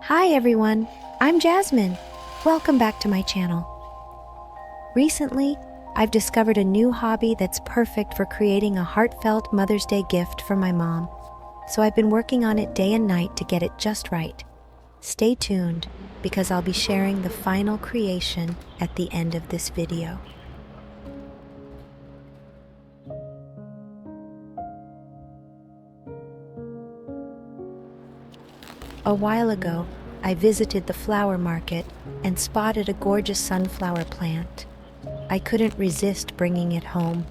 Hi everyone, I'm Jasmine. Welcome back to my channel. Recently, I've discovered a new hobby that's perfect for creating a heartfelt Mother's Day gift for my mom. So I've been working on it day and night to get it just right. Stay tuned, because I'll be sharing the final creation at the end of this video. A while ago, I visited the flower market and spotted a gorgeous sunflower plant. I couldn't resist bringing it home.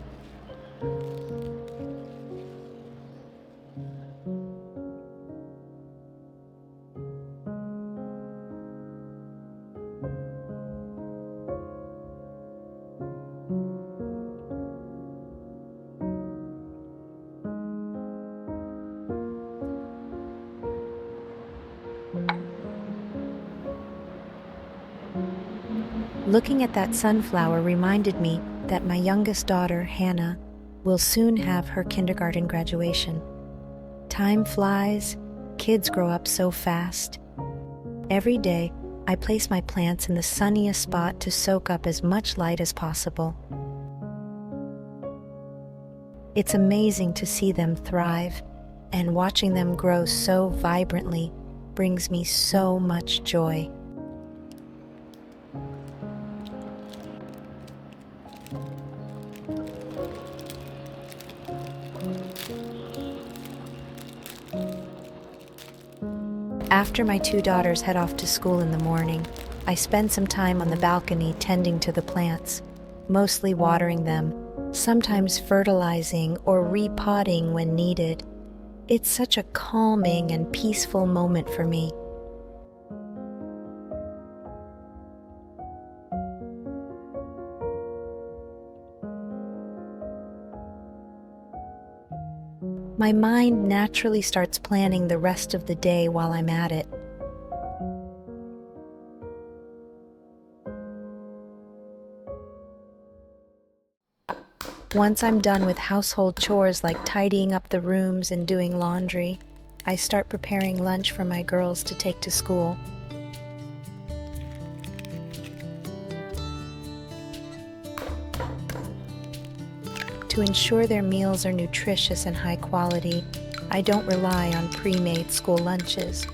Looking at that sunflower reminded me that my youngest daughter, Hannah, will soon have her kindergarten graduation. Time flies, kids grow up so fast. Every day, I place my plants in the sunniest spot to soak up as much light as possible. It's amazing to see them thrive, and watching them grow so vibrantly brings me so much joy. After my two daughters head off to school in the morning, I spend some time on the balcony tending to the plants, mostly watering them, sometimes fertilizing or repotting when needed. It's such a calming and peaceful moment for me. My mind naturally starts planning the rest of the day while I'm at it. Once I'm done with household chores like tidying up the rooms and doing laundry, I start preparing lunch for my girls to take to school. To ensure their meals are nutritious and high quality, I don't rely on pre-made school lunches.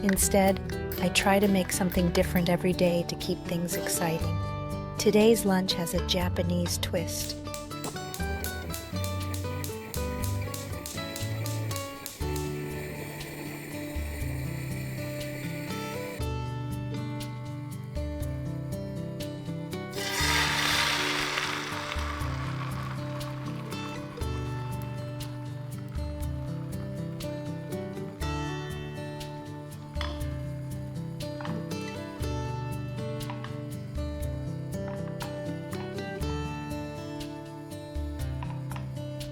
Instead, I try to make something different every day to keep things exciting. Today's lunch has a Japanese twist.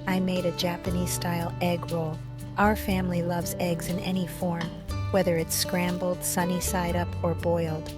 I made a Japanese-style egg roll. Our family loves eggs in any form, whether it's scrambled, sunny side up, or boiled.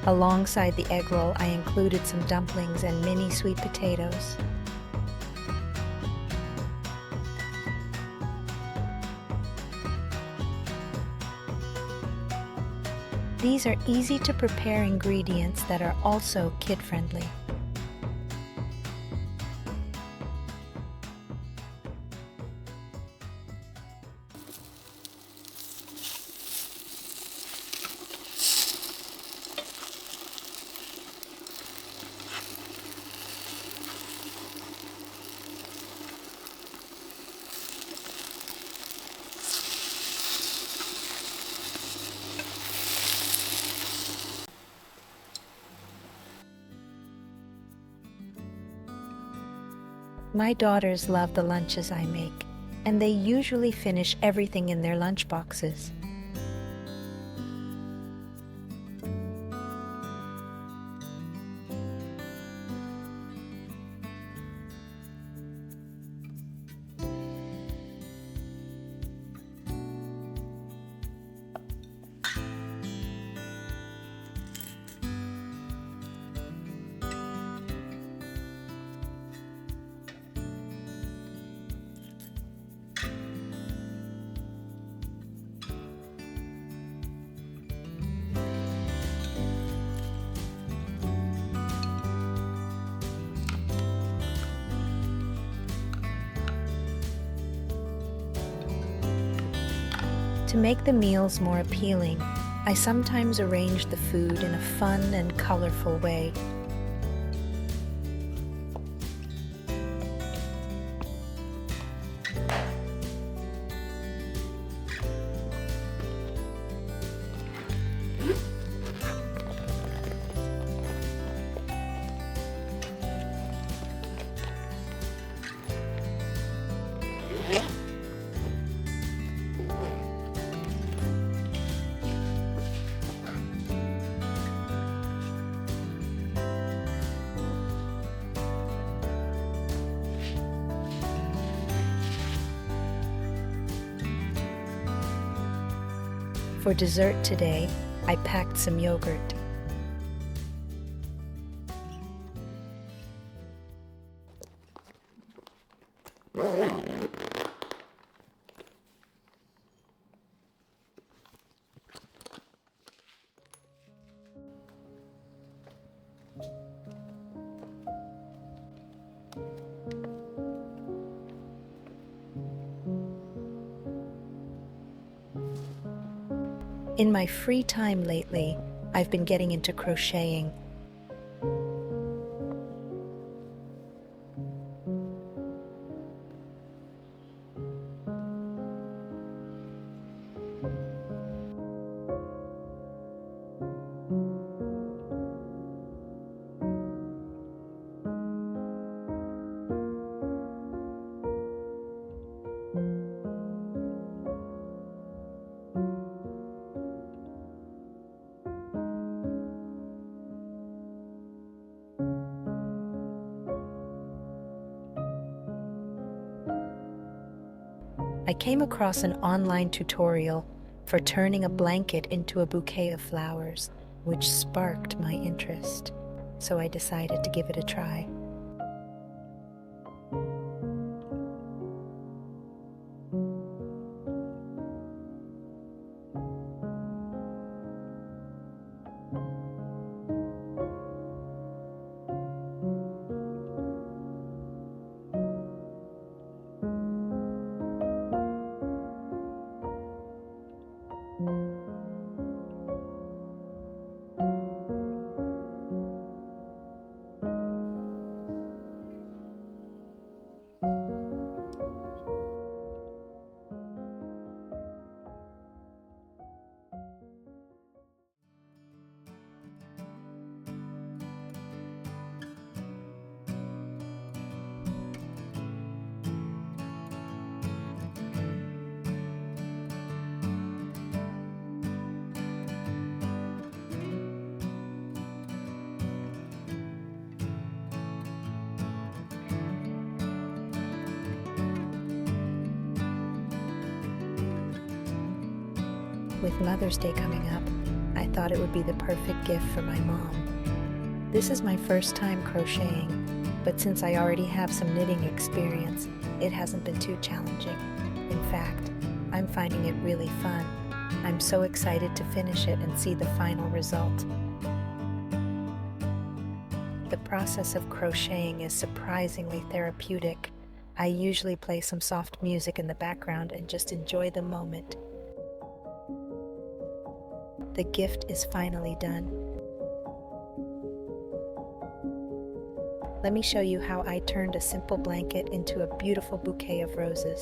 Alongside the egg roll, I included some dumplings and mini sweet potatoes. These are easy to prepare ingredients that are also kid-friendly. My daughters love the lunches I make, and they usually finish everything in their lunch boxes. To make the meals more appealing, I sometimes arrange the food in a fun and colorful way. For dessert today, I packed some yogurt. In my free time lately, I've been getting into crocheting. I came across an online tutorial for turning a blanket into a bouquet of flowers, which sparked my interest, so I decided to give it a try. With Mother's Day coming up, I thought it would be the perfect gift for my mom. This is my first time crocheting, but since I already have some knitting experience, it hasn't been too challenging. In fact, I'm finding it really fun. I'm so excited to finish it and see the final result. The process of crocheting is surprisingly therapeutic. I usually play some soft music in the background and just enjoy the moment. The gift is finally done. Let me show you how I turned a simple blanket into a beautiful bouquet of roses.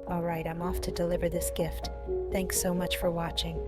Alright, I'm off to deliver this gift. Thanks so much for watching.